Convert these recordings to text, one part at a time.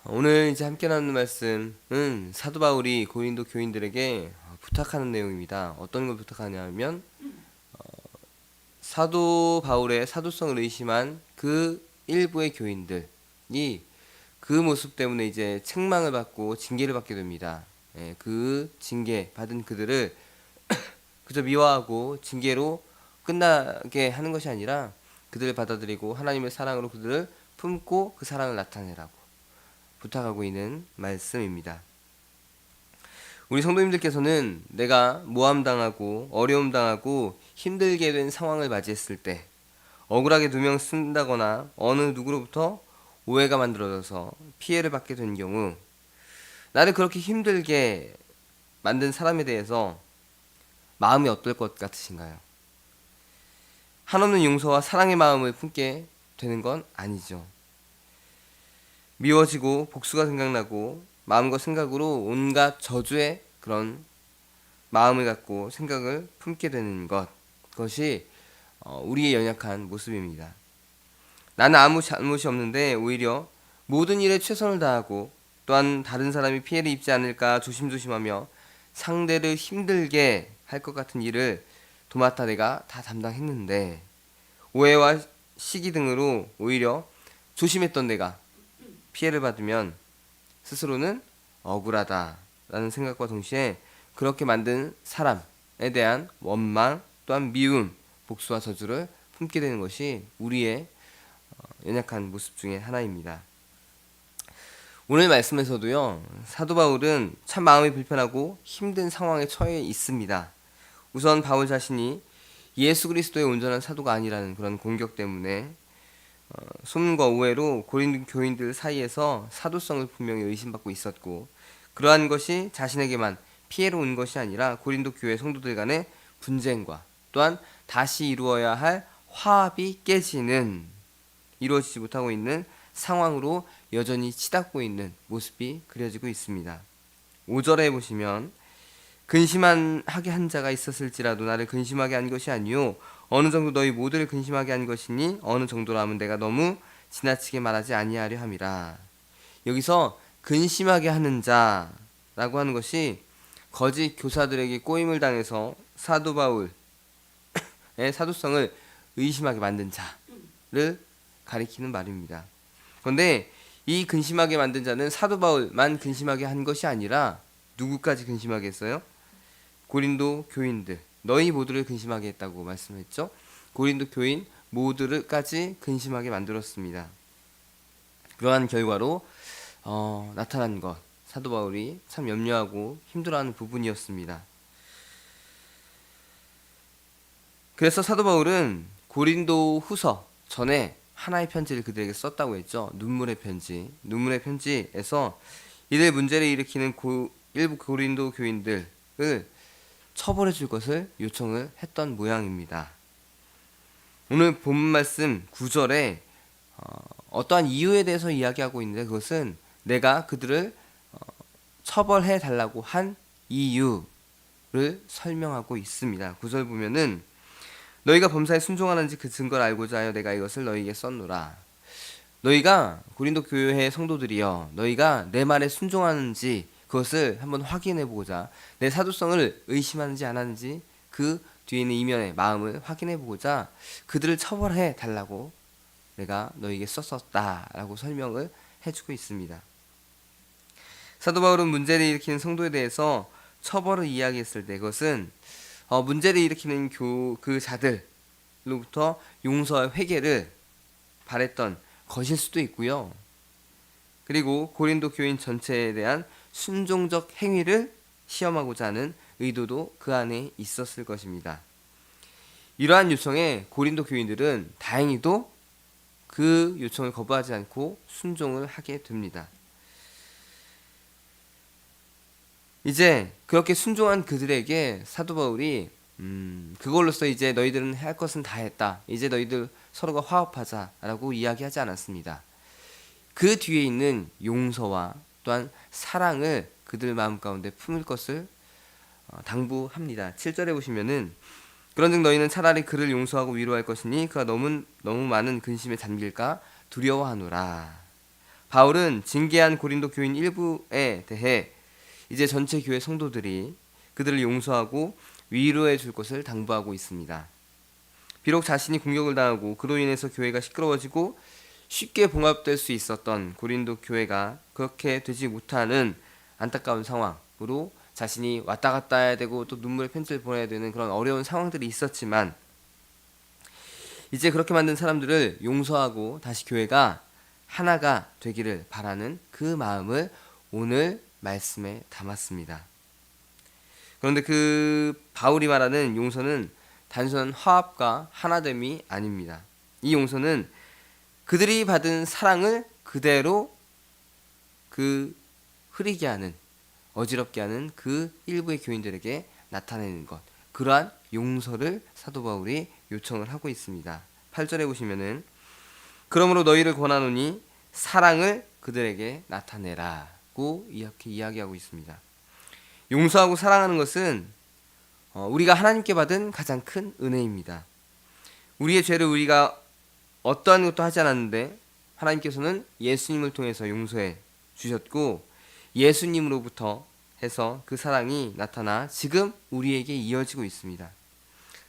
오늘 이제 함께 나누는 말씀은 사도 바울이 고린도 교인들에게 부탁하는 내용입니다. 어떤 걸 부탁하냐면 사도 바울의 사도성을 의심한 그 일부의 교인들이 그 모습 때문에 이제 책망을 받고 징계를 받게 됩니다. 그 징계 받은 그들을 그저 미워하고 징계로 끝나게 하는 것이 아니라 그들을 받아들이고 하나님의 사랑으로 그들을 품고 그 사랑을 나타내라고 부탁하고 있는 말씀입니다. 우리 성도님들께서는 내가 모함당하고 어려움당하고 힘들게 된 상황을 맞이했을 때 억울하게 누명 쓴다거나 어느 누구로부터 오해가 만들어져서 피해를 받게 된 경우 나를 그렇게 힘들게 만든 사람에 대해서 마음이 어떨 것 같으신가요? 한없는 용서와 사랑의 마음을 품게 되는 건 아니죠. 미워지고 복수가 생각나고 마음과 생각으로 온갖 저주의 그런 마음을 갖고 생각을 품게 되는 그것이 우리의 연약한 모습입니다. 나는 아무 잘못이 없는데 오히려 모든 일에 최선을 다하고 또한 다른 사람이 피해를 입지 않을까 조심조심하며 상대를 힘들게 할 것 같은 일을 도맡아 내가 다 담당했는데 오해와 시기 등으로 오히려 조심했던 내가 피해를 받으면 스스로는 억울하다라는 생각과 동시에 그렇게 만든 사람에 대한 원망 또한 미움, 복수와 저주를 품게 되는 것이 우리의 연약한 모습 중에 하나입니다. 오늘 말씀에서도요, 사도 바울은 참 마음이 불편하고 힘든 상황에 처해 있습니다. 우선 바울 자신이 예수 그리스도의 온전한 사도가 아니라는 그런 공격 때문에 소문과 오해로 고린도 교인들 사이에서 사도성을 분명히 의심받고 있었고, 그러한 것이 자신에게만 피해로 온 것이 아니라 고린도 교회 성도들 간의 분쟁과 또한 다시 이루어야 할 화합이 깨지는 이루어지지 못하고 있는 상황으로 여전히 치닫고 있는 모습이 그려지고 있습니다. 5절에 보시면 근심하게 한 자가 있었을지라도 나를 근심하게 한 것이 아니요 어느 정도 너희 모두를 근심하게 한 것이니 어느 정도라 하면 내가 너무 지나치게 말하지 아니하려 함이라. 여기서 근심하게 하는 자라고 하는 것이 거짓 교사들에게 꼬임을 당해서 사도 바울의 사도성을 의심하게 만든 자를 가리키는 말입니다. 그런데 이 근심하게 만든 자는 사도 바울만 근심하게 한 것이 아니라 누구까지 근심하게 했어요? 고린도 교인들 너희 모두를 근심하게 했다고 말씀했죠. 고린도 교인 모두를까지 근심하게 만들었습니다. 그러한 결과로 나타난 것 사도 바울이 참 염려하고 힘들어하는 부분이었습니다. 그래서 사도 바울은 고린도 후서 전에 하나의 편지를 그들에게 썼다고 했죠. 눈물의 편지. 눈물의 편지에서 이들 문제를 일으키는 일부 고린도 교인들을 처벌해 줄 것을 요청을 했던 모양입니다. 오늘 본 말씀 9절에 어떠한 이유에 대해서 이야기하고 있는데 그것은 내가 그들을 처벌해 달라고 한 이유를 설명하고 있습니다. 9절 보면은 너희가 범사에 순종하는지 그 증거를 알고자 하여 내가 이것을 너희에게 썼노라. 너희가 고린도 교회의 성도들이여 너희가 내 말에 순종하는지 그것을 한번 확인해 보고자 내 사도성을 의심하는지 안 하는지 그 뒤에 있는 이면의 마음을 확인해 보고자 그들을 처벌해 달라고 내가 너희에게 썼었다라고 설명을 해주고 있습니다. 사도 바울은 문제를 일으키는 성도에 대해서 처벌을 이야기했을 때 그것은 문제를 일으키는 그 자들로부터 용서와 회개를 바랬던 것일 수도 있고요. 그리고 고린도 교인 전체에 대한 순종적 행위를 시험하고자 하는 의도도 그 안에 있었을 것입니다. 이러한 요청에 고린도 교인들은 다행히도 그 요청을 거부하지 않고 순종을 하게 됩니다. 이제 그렇게 순종한 그들에게 사도 바울이 그걸로써 이제 너희들은 할 것은 다 했다. 이제 너희들 서로가 화합하자라고 이야기하지 않았습니다. 그 뒤에 있는 용서와 또한 사랑을 그들 마음 가운데 품을 것을 당부합니다. 7절에 보시면은 그런즉 너희는 차라리 그를 용서하고 위로할 것이니 그가 너무 많은 근심에 잠길까 두려워하노라. 바울은 징계한 고린도 교인 일부에 대해 이제 전체 교회 성도들이 그들을 용서하고 위로해 줄 것을 당부하고 있습니다. 비록 자신이 공격을 당하고 그로 인해서 교회가 시끄러워지고 쉽게 봉합될 수 있었던 고린도 교회가 그렇게 되지 못하는 안타까운 상황으로 자신이 왔다 갔다 해야 되고 또 눈물의 편지를 보내야 되는 그런 어려운 상황들이 있었지만 이제 그렇게 만든 사람들을 용서하고 다시 교회가 하나가 되기를 바라는 그 마음을 오늘 말씀에 담았습니다. 그런데 그 바울이 말하는 용서는 단순한 화합과 하나됨이 아닙니다. 이 용서는 그들이 받은 사랑을 그대로 그 흐리게 하는, 어지럽게 하는 그 일부의 교인들에게 나타내는 것, 그러한 용서를 사도 바울이 요청을 하고 있습니다. 8절에 보시면은 그러므로 너희를 권하노니 사랑을 그들에게 나타내라고 이렇게 이야기하고 있습니다. 용서하고 사랑하는 것은 우리가 하나님께 받은 가장 큰 은혜입니다. 우리의 죄를 우리가 어떠한 것도 하지 않았는데 하나님께서는 예수님을 통해서 용서해 주셨고 예수님으로부터 해서 그 사랑이 나타나 지금 우리에게 이어지고 있습니다.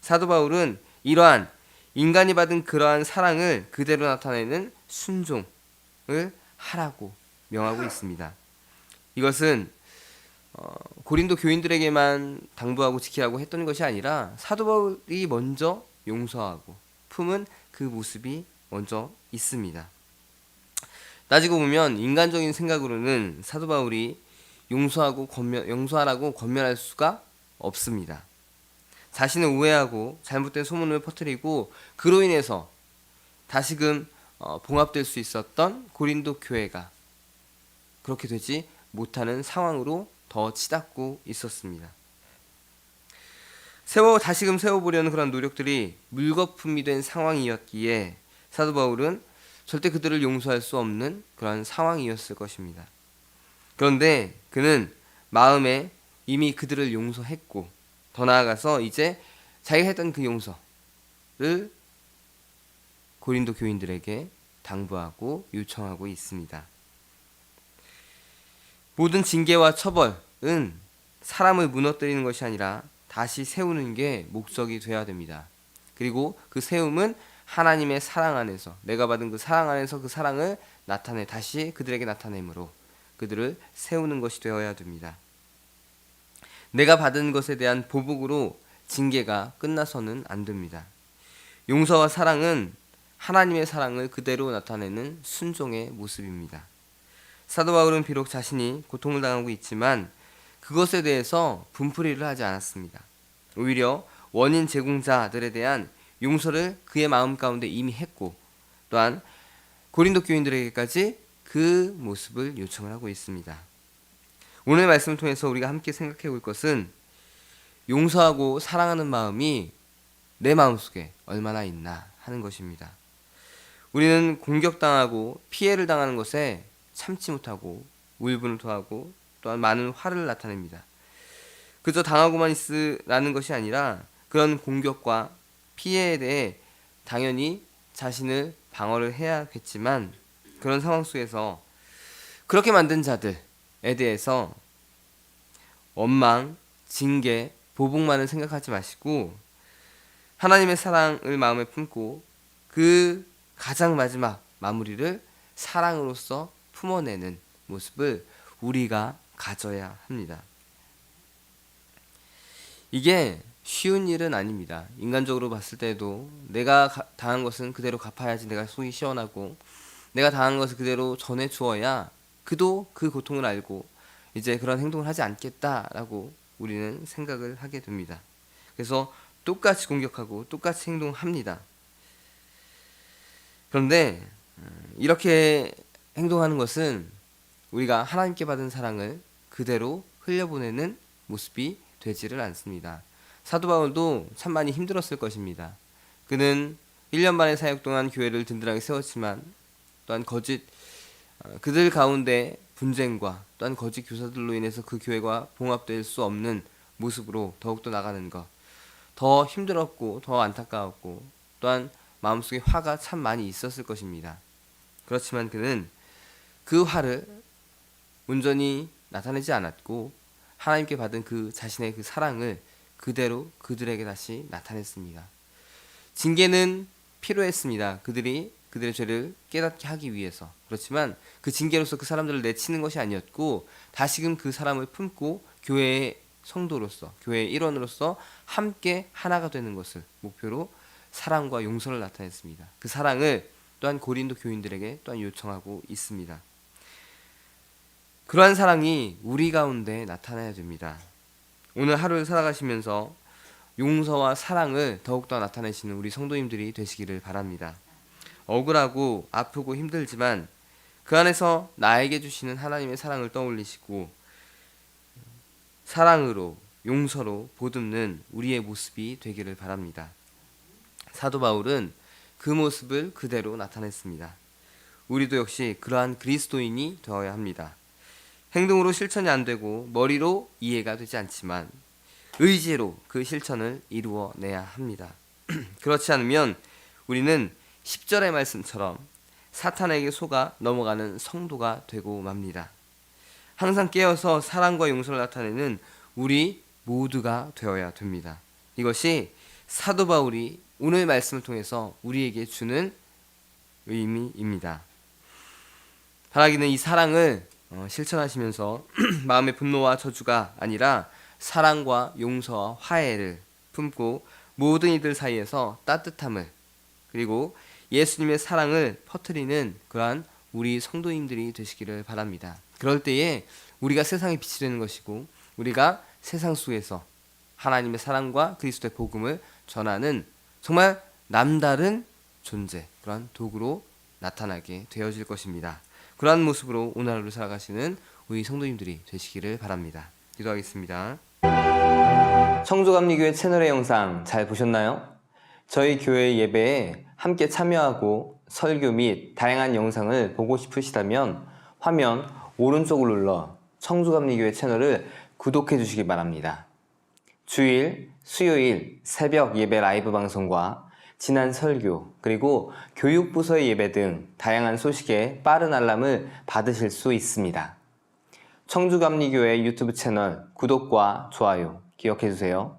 사도 바울은 이러한 인간이 받은 그러한 사랑을 그대로 나타내는 순종을 하라고 명하고 있습니다. 이것은 고린도 교인들에게만 당부하고 지키라고 했던 것이 아니라 사도 바울이 먼저 용서하고 품은 그 모습이 먼저 있습니다. 따지고 보면 인간적인 생각으로는 사도 바울이 용서하라고 권면할 수가 없습니다. 자신을 오해하고 잘못된 소문을 퍼뜨리고 그로 인해서 다시금 봉합될 수 있었던 고린도 교회가 그렇게 되지 못하는 상황으로 더 치닫고 있었습니다. 다시금 세워보려는 그런 노력들이 물거품이 된 상황이었기에 사도 바울은 절대 그들을 용서할 수 없는 그런 상황이었을 것입니다. 그런데 그는 마음에 이미 그들을 용서했고 더 나아가서 이제 자기가 했던 그 용서를 고린도 교인들에게 당부하고 요청하고 있습니다. 모든 징계와 처벌은 사람을 무너뜨리는 것이 아니라 다시 세우는 게 목적이 되어야 됩니다. 그리고 그 세움은 하나님의 사랑 안에서 내가 받은 그 사랑 안에서 그 사랑을 다시 그들에게 나타내므로 그들을 세우는 것이 되어야 됩니다. 내가 받은 것에 대한 보복으로 징계가 끝나서는 안 됩니다. 용서와 사랑은 하나님의 사랑을 그대로 나타내는 순종의 모습입니다. 사도 바울은 비록 자신이 고통을 당하고 있지만 그것에 대해서 분풀이를 하지 않았습니다. 오히려 원인 제공자들에 대한 용서를 그의 마음 가운데 이미 했고 또한 고린도 교인들에게까지 그 모습을 요청을 하고 있습니다. 오늘 말씀을 통해서 우리가 함께 생각해 볼 것은 용서하고 사랑하는 마음이 내 마음속에 얼마나 있나 하는 것입니다. 우리는 공격당하고 피해를 당하는 것에 참지 못하고 울분을 토하고 또한 많은 화를 나타냅니다. 그저 당하고만 있으라는 것이 아니라 그런 공격과 피해에 대해 당연히 자신을 방어를 해야겠지만 그런 상황 속에서 그렇게 만든 자들에 대해서 원망, 징계, 보복만을 생각하지 마시고 하나님의 사랑을 마음에 품고 그 가장 마지막 마무리를 사랑으로서 품어내는 모습을 우리가 가져야 합니다. 이게 쉬운 일은 아닙니다. 인간적으로 봤을 때도 내가 당한 것은 그대로 갚아야지 내가 속이 시원하고 내가 당한 것을 그대로 전해 주어야 그도 그 고통을 알고 이제 그런 행동을 하지 않겠다라고 우리는 생각을 하게 됩니다. 그래서 똑같이 공격하고 똑같이 행동합니다. 그런데 이렇게 행동하는 것은 우리가 하나님께 받은 사랑을 그대로 흘려보내는 모습이 되지를 않습니다. 사도 바울도 참 많이 힘들었을 것입니다. 그는 1년 반의 사역 동안 교회를 든든하게 세웠지만 또한 그들 가운데 분쟁과 또한 거짓 교사들로 인해서 그 교회가 봉합될 수 없는 모습으로 더욱더 나가는 것, 더 힘들었고 더 안타까웠고 또한 마음속에 화가 참 많이 있었을 것입니다. 그렇지만 그는 그 화를 온전히 나타내지 않았고 하나님께 받은 그 자신의 그 사랑을 그대로 그들에게 다시 나타냈습니다. 징계는 필요했습니다. 그들이 그들의 죄를 깨닫게 하기 위해서. 그렇지만 그 징계로서 그 사람들을 내치는 것이 아니었고 다시금 그 사람을 품고 교회의 성도로서, 교회의 일원으로서 함께 하나가 되는 것을 목표로 사랑과 용서를 나타냈습니다. 그 사랑을 또한 고린도 교인들에게 또한 요청하고 있습니다. 그러한 사랑이 우리 가운데 나타나야 됩니다. 오늘 하루를 살아가시면서 용서와 사랑을 더욱더 나타내시는 우리 성도님들이 되시기를 바랍니다. 억울하고 아프고 힘들지만 그 안에서 나에게 주시는 하나님의 사랑을 떠올리시고 사랑으로 용서로 보듬는 우리의 모습이 되기를 바랍니다. 사도 바울은 그 모습을 그대로 나타냈습니다. 우리도 역시 그러한 그리스도인이 되어야 합니다. 행동으로 실천이 안 되고 머리로 이해가 되지 않지만 의지로 그 실천을 이루어내야 합니다. 그렇지 않으면 우리는 10절의 말씀처럼 사탄에게 속아 넘어가는 성도가 되고 맙니다. 항상 깨어서 사랑과 용서를 나타내는 우리 모두가 되어야 됩니다. 이것이 사도 바울이 오늘 말씀을 통해서 우리에게 주는 의미입니다. 바라기는 이 사랑을 실천하시면서 마음의 분노와 저주가 아니라 사랑과 용서와 화해를 품고 모든 이들 사이에서 따뜻함을 그리고 예수님의 사랑을 퍼뜨리는 그러한 우리 성도님들이 되시기를 바랍니다. 그럴 때에 우리가 세상의 빛이 되는 것이고 우리가 세상 속에서 하나님의 사랑과 그리스도의 복음을 전하는 정말 남다른 존재, 그러한 도구로 나타나게 되어질 것입니다. 그러한 모습으로 오늘 하루를 살아가시는 우리 성도님들이 되시기를 바랍니다. 기도하겠습니다. 청주감리교회 채널의 영상 잘 보셨나요? 저희 교회 예배에 함께 참여하고 설교 및 다양한 영상을 보고 싶으시다면 화면 오른쪽을 눌러 청주감리교회 채널을 구독해 주시기 바랍니다. 주일, 수요일 새벽 예배 라이브 방송과 지난 설교 그리고 교육부서의 예배 등 다양한 소식에 빠른 알람을 받으실 수 있습니다. 청주감리교회 유튜브 채널 구독과 좋아요 기억해 주세요.